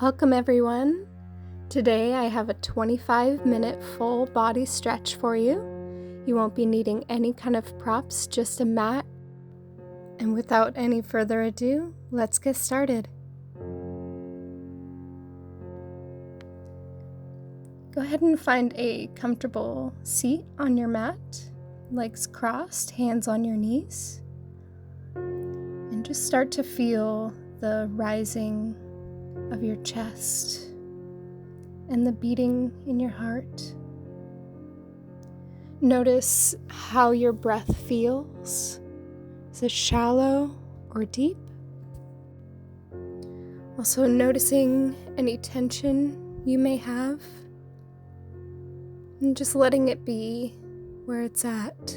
Welcome everyone. Today I have a 25-minute full body stretch for you. You won't be needing any kind of props, just a mat. And without any further ado, let's get started. Go ahead and find a comfortable seat on your mat, legs crossed, hands on your knees. And just start to feel the rising of your chest and the beating in your heart. Notice how your breath feels. Is it shallow or deep? Also noticing any tension you may have and just letting it be where it's at.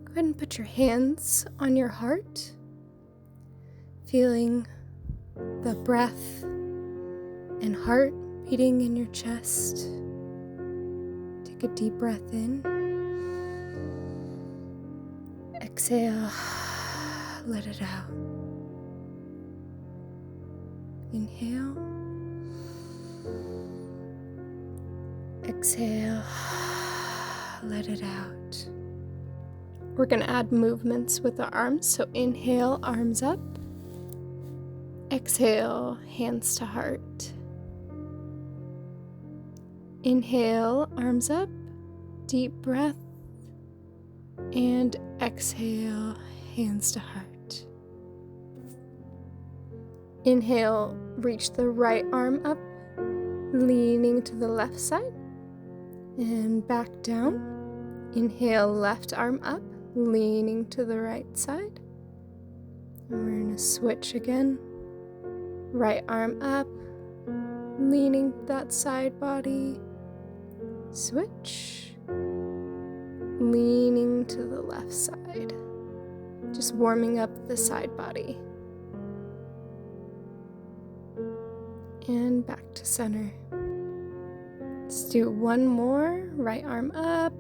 Go ahead and put your hands on your heart, feeling the breath and heart beating in your chest. Take a deep breath in. Exhale, let it out. Inhale. Exhale, let it out. We're going to add movements with the arms. So inhale, arms up. Exhale, hands to heart. Inhale, arms up. Deep breath. And exhale, hands to heart. Inhale, reach the right arm up, leaning to the left side. And back down. Inhale, left arm up, leaning to the right side. And we're going to switch again. Right arm up, leaning that side body. Switch. Leaning to the left side. Just warming up the side body. And back to center. Let's do one more. Right arm up.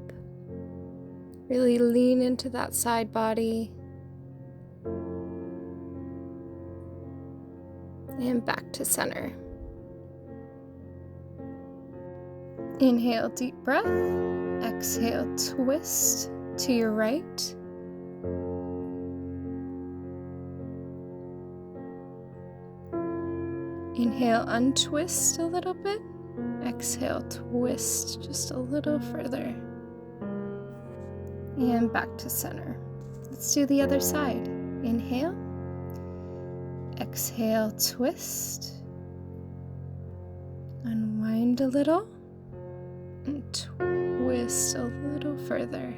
Really lean into that side body. And back to center. Inhale, deep breath. Exhale, twist to your right. Inhale, untwist a little bit. Exhale, twist just a little further. And back to center. Let's do the other side. Inhale. Exhale, twist. Unwind a little. And twist a little further.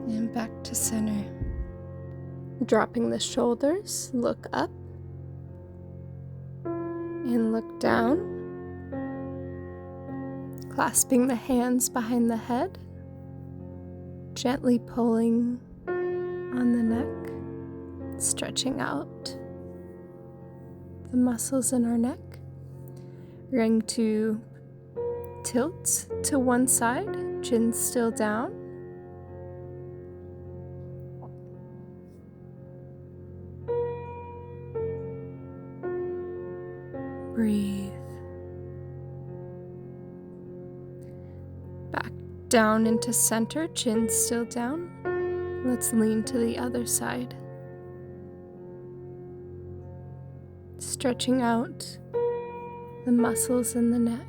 And back to center. Dropping the shoulders, look up. And look down. Clasping the hands behind the head. Gently pulling on the neck. Stretching out the muscles in our neck. We're going to tilt to one side, chin still down. Breathe. Back down into center, chin still down. Let's lean to the other side. Stretching out the muscles in the neck.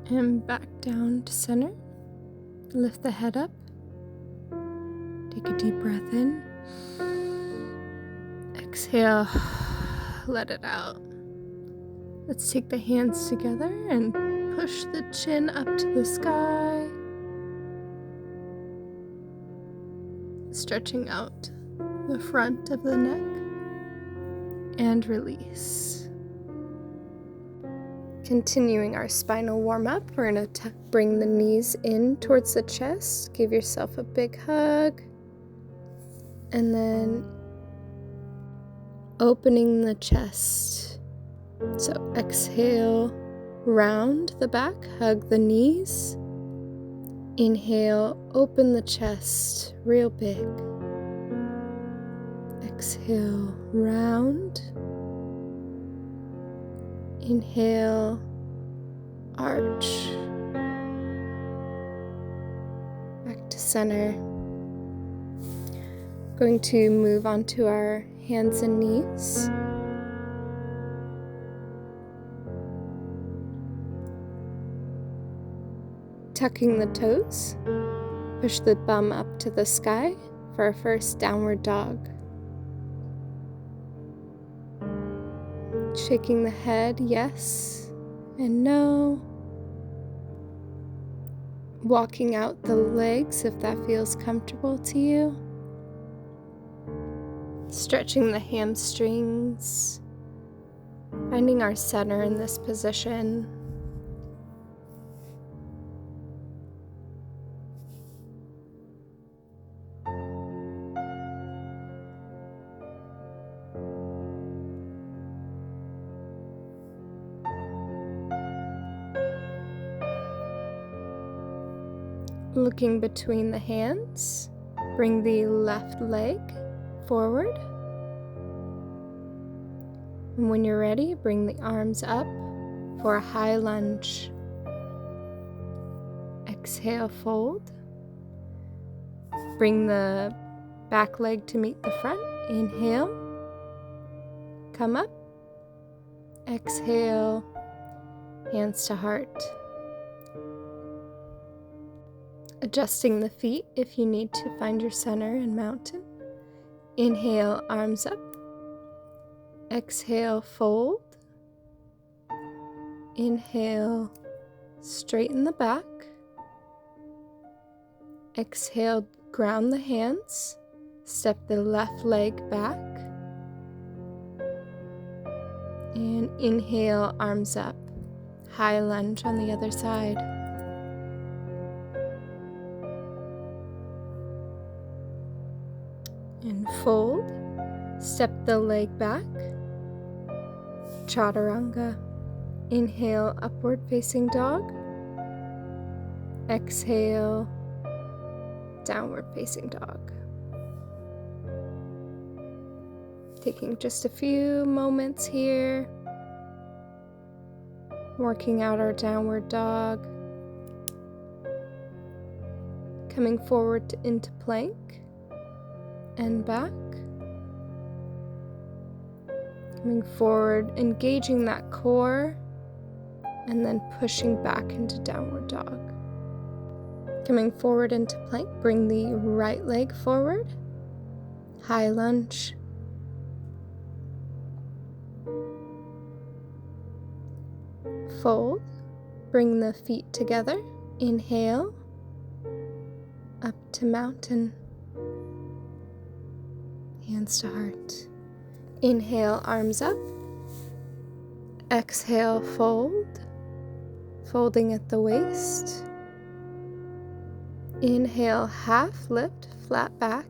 And back down to center. Lift the head up. Take a deep breath in. Exhale, let it out. Let's take the hands together and push the chin up to the sky. Stretching out the front of the neck. And release. Continuing our spinal warm-up, we're going to bring the knees in towards the chest. Give yourself a big hug. And then opening the chest. So exhale, round the back, hug the knees. Inhale, open the chest real big. Exhale, round. Inhale, arch. Back to center. Going to move on to our hands and knees. Tucking the toes. Push the bum up to the sky for our first downward dog. Shaking the head, yes and no. Walking out the legs if that feels comfortable to you. Stretching the hamstrings. Finding our center in this position. Looking between the hands, bring the left leg forward. And when you're ready, bring the arms up for a high lunge. Exhale, fold. Bring the back leg to meet the front. Inhale. Come up. Exhale, hands to heart. Adjusting the feet if you need to find your center and mountain. Inhale, arms up. Exhale, fold. Inhale, straighten the back. Exhale, ground the hands. Step the left leg back. And inhale, arms up. High lunge on the other side. And fold, step the leg back, chaturanga. Inhale, upward facing dog. Exhale, downward facing dog. Taking just a few moments here, working out our downward dog. Coming forward into plank. And back. Coming forward, engaging that core, and then pushing back into downward dog. Coming forward into plank, bring the right leg forward, high lunge. Fold, bring the feet together, inhale, up to mountain. Hands to heart. Inhale, arms up. Exhale, fold. Folding at the waist. Inhale, half lift, flat back.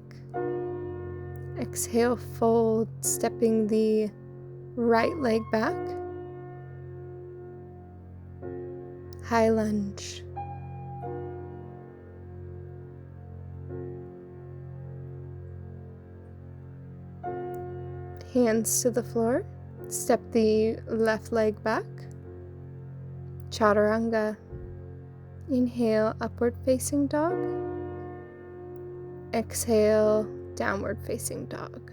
Exhale, fold, stepping the right leg back. High lunge. Hands to the floor. Step the left leg back. Chaturanga. Inhale, upward facing dog. Exhale, downward facing dog.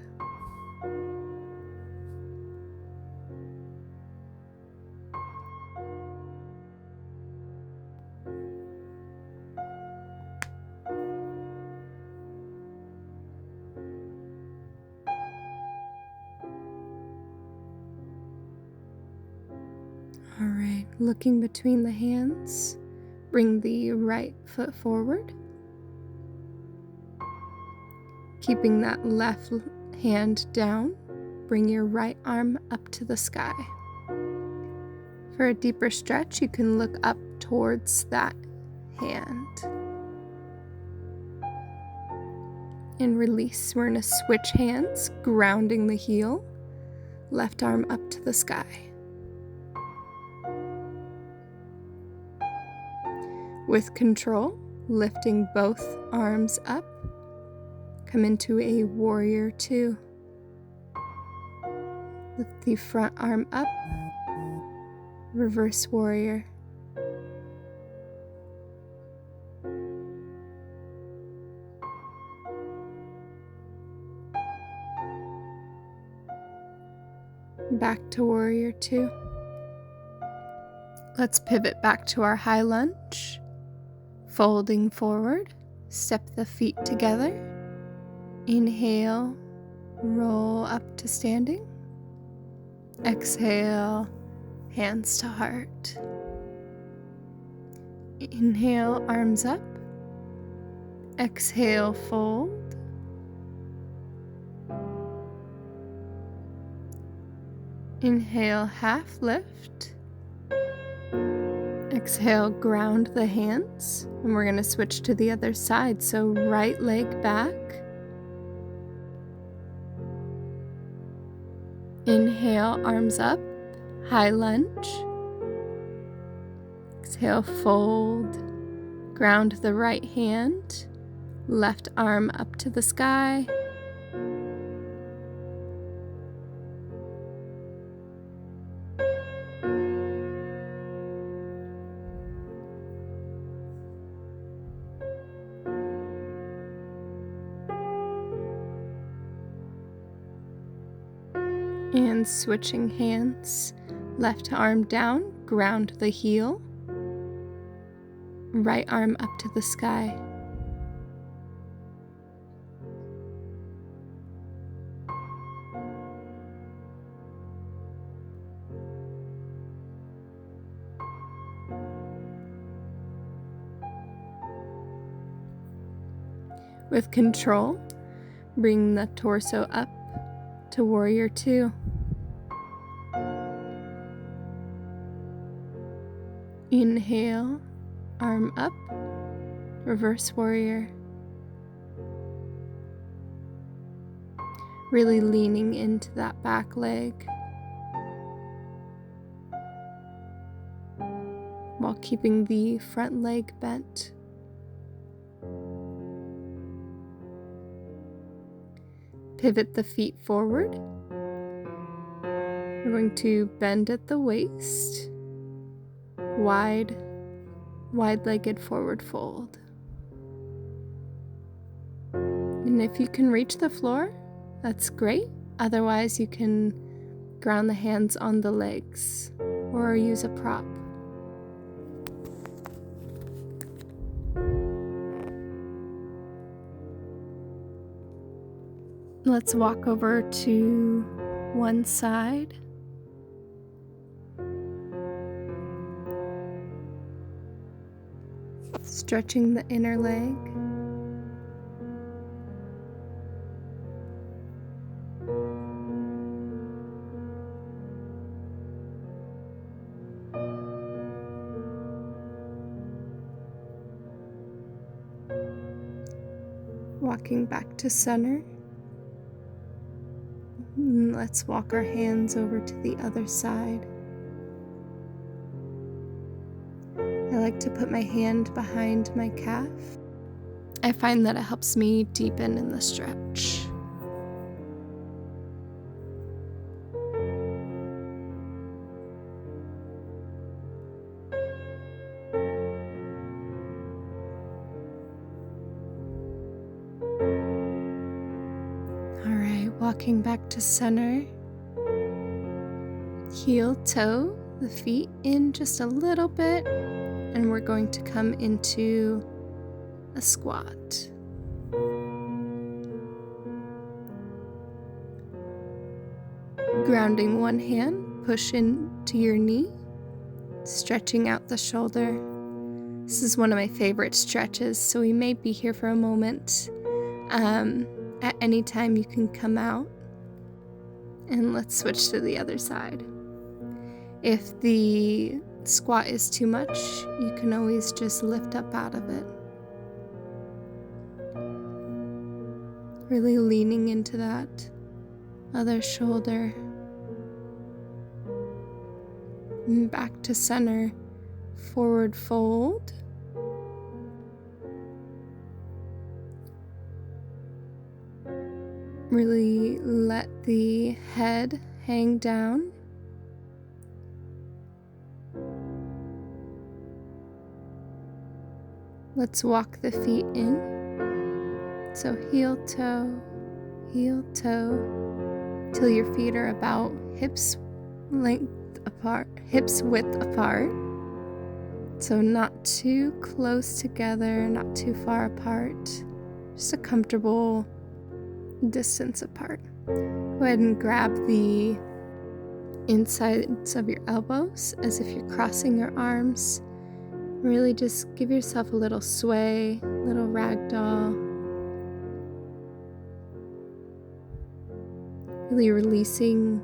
All right, looking between the hands, bring the right foot forward. Keeping that left hand down, bring your right arm up to the sky. For a deeper stretch, you can look up towards that hand. And release. We're going to switch hands, grounding the heel, left arm up to the sky. With control, lifting both arms up, come into a warrior two. Lift the front arm up, reverse warrior. Back to warrior two. Let's pivot back to our high lunge. Folding forward, step the feet together. Inhale, roll up to standing. Exhale, hands to heart. Inhale, arms up. Exhale, fold. Inhale, half lift. Exhale, ground the hands. And we're going to switch to the other side. So right leg back. Inhale, arms up, high lunge. Exhale, fold. Ground the right hand. Left arm up to the sky. And switching hands, left arm down, ground the heel, right arm up to the sky. With control, bring the torso up to warrior two. Inhale, arm up, reverse warrior. Really leaning into that back leg while keeping the front leg bent. Pivot the feet forward. We're going to bend at the waist. Wide-legged forward fold. And if you can reach the floor, that's great. Otherwise, you can ground the hands on the legs or use a prop. Let's walk over to one side. Stretching the inner leg. Walking back to center. And let's walk our hands over to the other side. I like to put my hand behind my calf. I find that it helps me deepen in the stretch. Walking back to center, heel toe the feet in just a little bit, and we're going to come into a squat. Grounding one hand, push into your knee, stretching out the shoulder. This is one of my favorite stretches, so we may be here for a moment. At any time you can come out, and let's switch to the other side. If the squat is too much, you can always just lift up out of it. Really leaning into that other shoulder. And back to center, forward fold. Really let the head hang down. Let's walk the feet in. So heel toe, till your feet are about hips width apart. So not too close together, not too far apart, just a comfortable distance apart. Go ahead and grab the insides of your elbows as if you're crossing your arms. Really just give yourself a little sway, little ragdoll. Really releasing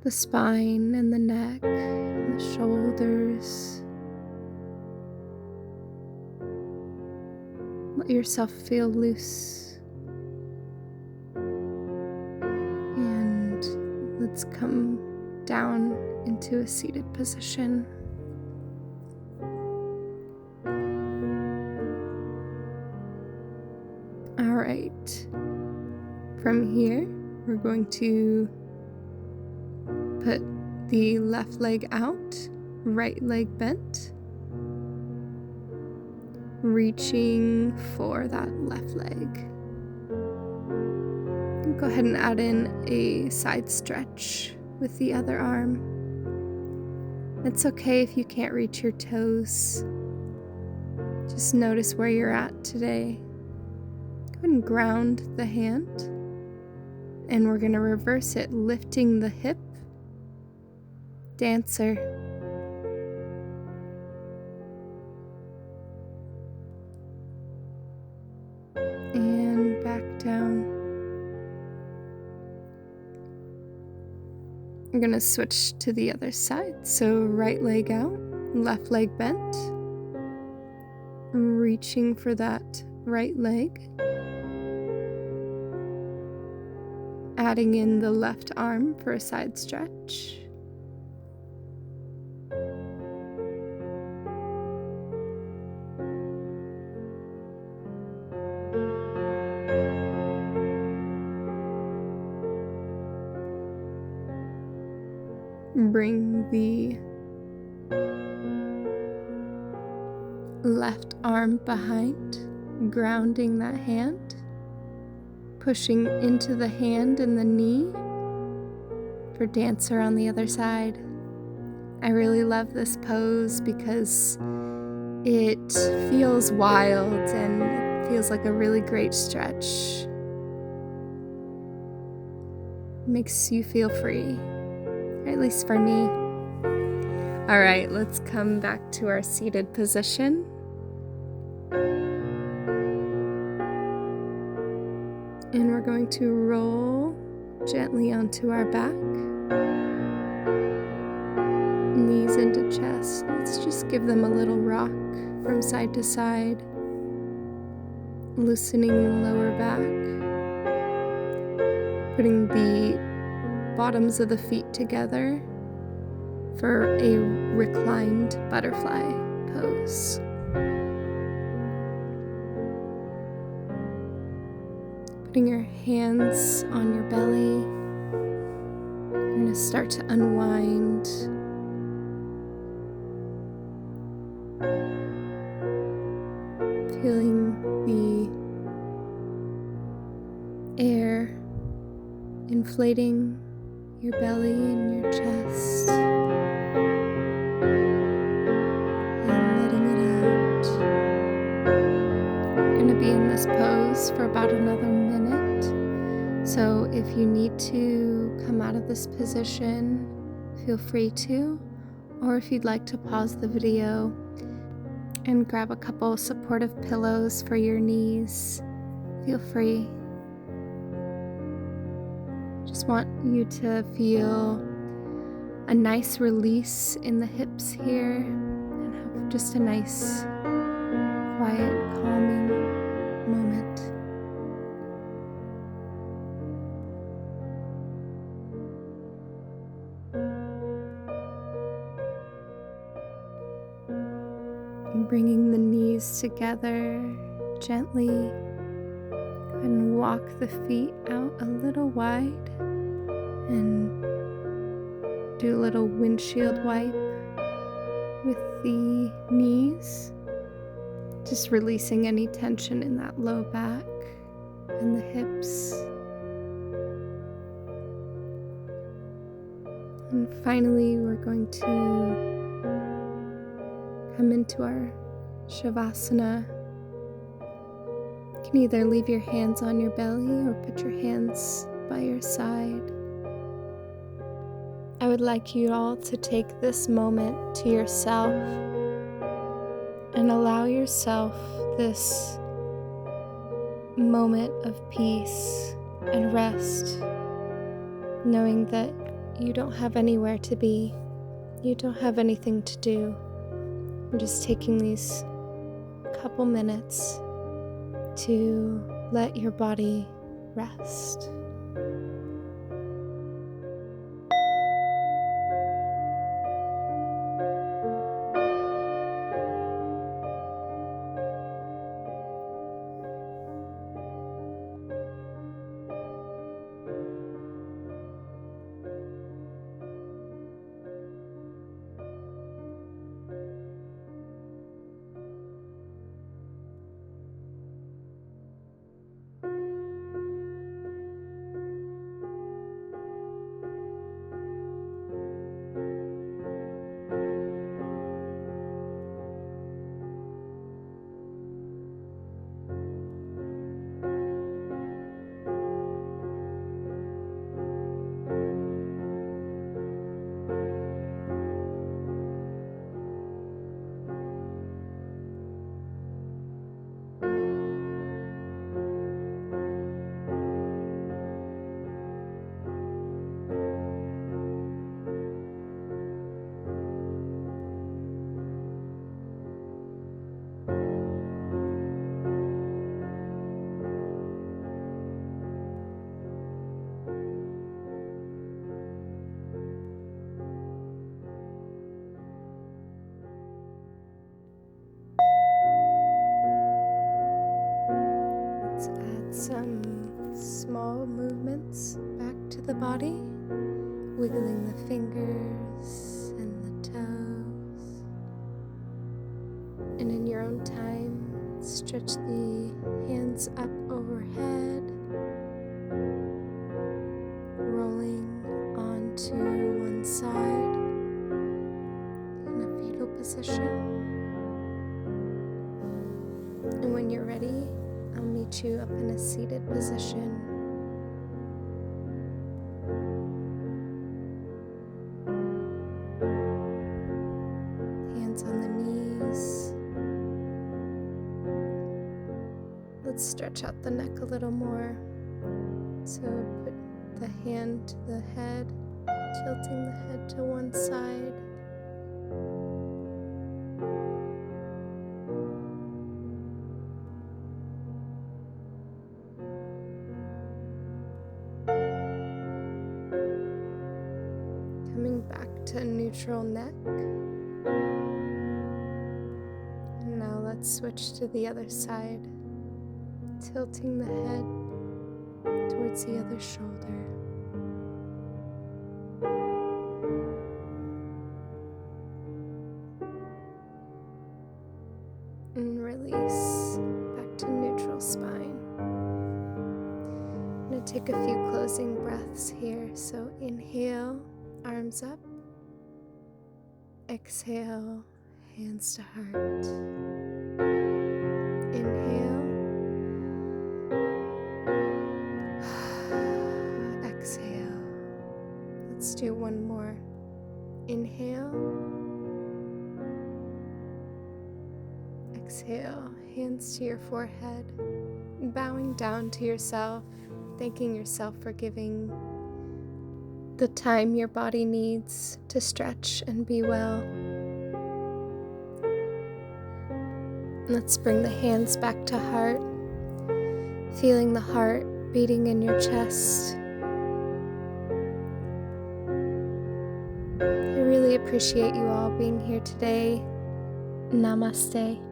the spine and the neck and the shoulders. Let yourself feel loose. And let's come down into a seated position. All right. From here, we're going to put the left leg out, right leg bent, reaching for that left leg. Go ahead and add in a side stretch with the other arm. It's okay if you can't reach your toes. Just notice where you're at today. Go ahead and ground the hand. And we're going to reverse it, lifting the hip. Dancer. And back down. I'm going to switch to the other side. So right leg out, left leg bent. Reaching for that right leg. Adding in the left arm for a side stretch. Bring the left arm behind, grounding that hand. Pushing into the hand and the knee for dancer on the other side. I really love this pose because it feels wild and it feels like a really great stretch. Makes you feel free, or at least for me. All right, let's come back to our seated position. And we're going to roll gently onto our back. Knees into chest. Let's just give them a little rock from side to side. Loosening the lower back. Putting the bottoms of the feet together for a reclined butterfly pose. Putting your hands on your belly. You're going to start to unwind. Feeling the air inflating your belly and your chest. And letting it out. We're going to be in this pose for about another minute. So if you need to come out of this position, feel free to. Or if you'd like to pause the video and grab a couple supportive pillows for your knees, feel free. Just want you to feel a nice release in the hips here and have just a nice, quiet, calming moment. And bringing the knees together gently, and walk the feet out a little wide and do a little windshield wipe with the knees, just releasing any tension in that low back and the hips. And finally, we're going to come into our Shavasana. You can either leave your hands on your belly or put your hands by your side. I would like you all to take this moment to yourself and allow yourself this moment of peace and rest, knowing that you don't have anywhere to be, you don't have anything to do. I'm just taking these couple minutes to let your body rest. Let's add some small movements back to the body, wiggling the fingers and the toes. And in your own time, stretch the hands up overhead, rolling onto one side in a fetal position. And when you're ready, I'll meet you up in a seated position. Hands on the knees. Let's stretch out the neck a little more. So put the hand to the head, tilting the head to one side. Coming back to neutral neck. And now let's switch to the other side, tilting the head towards the other shoulder. And release back to neutral spine. I'm going to take a few closing breaths here. So inhale, arms up. Exhale, hands to heart. Inhale. Exhale. Let's do one more. Inhale. Exhale, hands to your forehead, bowing down to yourself, thanking yourself for giving the time your body needs to stretch and be well. Let's bring the hands back to heart, feeling the heart beating in your chest. I really appreciate you all being here today. Namaste.